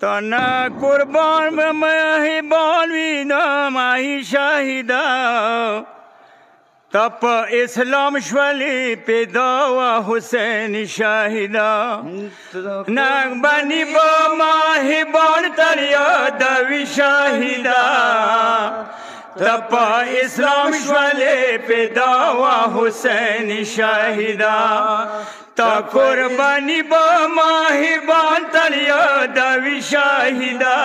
تنه قربان به مهربان وینم ای شهیدا تا په اسلام شولی پیدا و حسین شهیدا نگ بنی با مهربان تر یادوی شهیدا تا په اسلام شولی پیدا و حسین شهیدا تا قربانی با مهربان تر یادوی شهیدا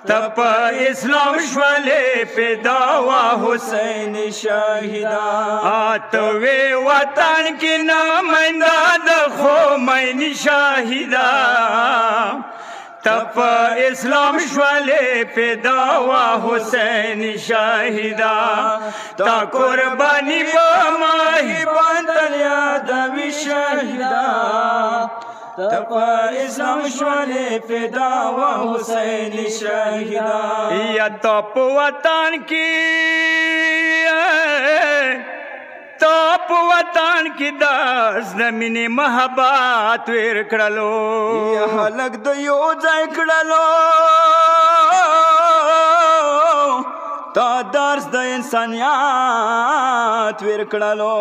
تا په اسلام شولی پیدا و حسین شهیدا توی وطن کی نمائنده د خمینی شهیدا تا په اسلام شولی پیدا و حسین شهیدا تا قربانی با مهربان تر یادوی شهیدا تا په اسلام شولی پیدا و حسین شهیدا یا تا په وطن کی تا په وطن کی د زمینی محبت ور کړلو یا خلق د یو ځای کړلو تا درس د انسانیت ور کړلو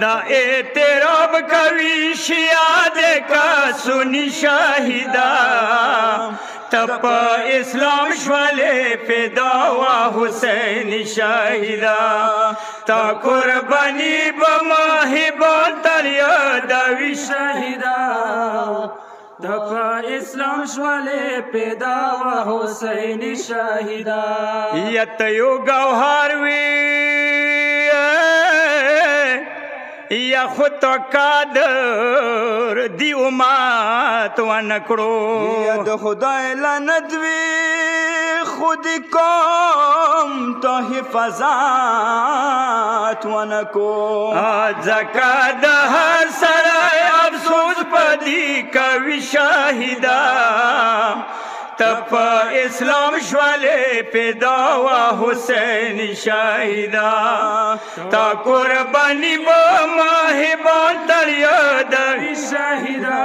دا اعتراف کوي شیاد کا سنی شهیدا تا په اسلام شولی پیدا و حسین شهیدا تا قربانی به مهربان تر یادوی شهیدا تا په اسلام شولی پیدا و حسین شهیدا یا ته یو ګوهر وی یا خود تو قادر دی امت و نکړو یا د خدای لعنت وی خود کوم ته حفاظت و نکو ځکه د هر سړی افسوس پدی کوي شهیدا تا په اسلام شولی پیدا و حسین شهیدا تا قربانی با مهربان تر یادوی شهیدا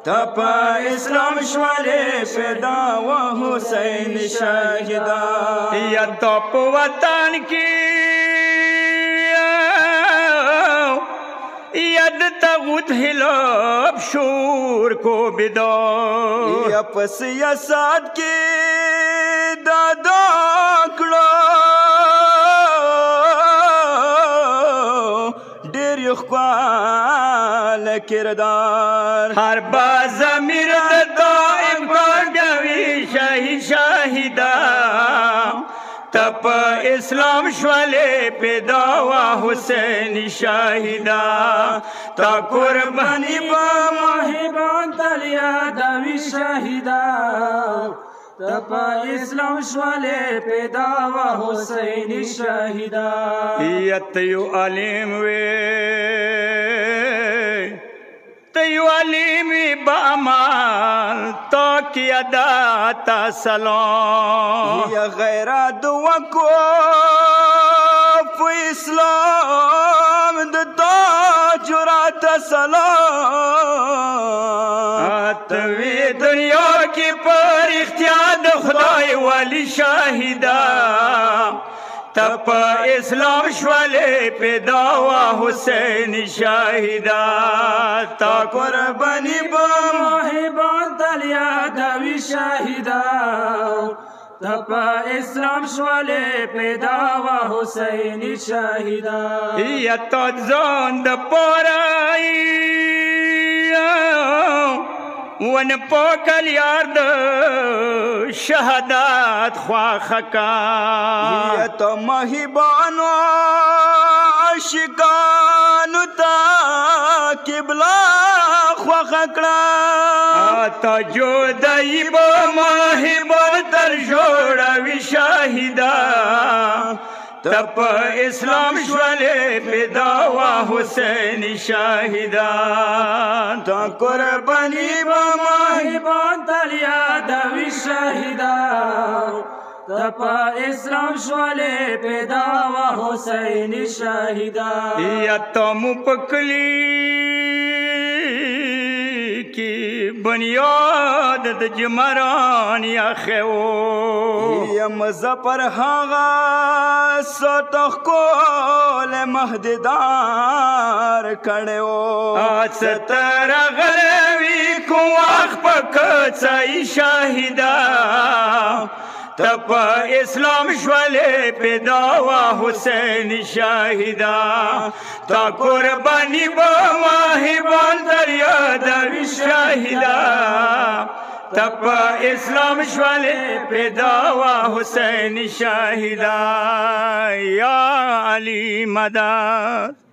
تا په اسلام شولی پیدا و حسین شهیدا یا تا په وطن کی ید تغوت خلاف شور کو بیدار یا په سیاست کې دادا کړو ډېر یو ښکلی کردار هر باز امیر د دائم کوي شهید شهیدا تا په اسلام شولی پیدا و حسین شهیدا تا قربانی با مهربان تر یادوی شهیدا تا په اسلام شولی پیدا و حسین شهیدا یا ته یو عالم وی ته یو عالم با عمل تا کی ادا تا سلام یا غیرت وقف اسلام د تا جرات سلام توی دنیا کی پر اختیار د خدای ولی شهیدا تا په اسلام شولی پیدا و حسین شهیدا تا قربانی با مهربان تر یادوی شهیدا تا په اسلام شولی پیدا و حسین شهیدا یا تا ځان د پاره ون پوکل یار د شهادت خواخه کا یا ته مهربانو عاشقانو ته قبله خواخه کړه تا جدایي به مهربان تر جوړوي شهیدا تا په اسلام شولی پیدا و حسین شهیدا تا قربانی با مهربان تر یادوی شهیدا تا په اسلام شولی پیدا و حسین شهیدا یا تم پکلی کی بنیاد د جمران یا خیو یم زپر هغه ستخ کول مهددار کړو ستر غلوی کو وخت پکڅای شاهدا تپ اسلام شولے پیدا وا حسین شاہدہ تا قربانی بواہبان دریا در شاہدہ تپ اسلام شولے پیدا وا حسین شاہدہ یا علی مدد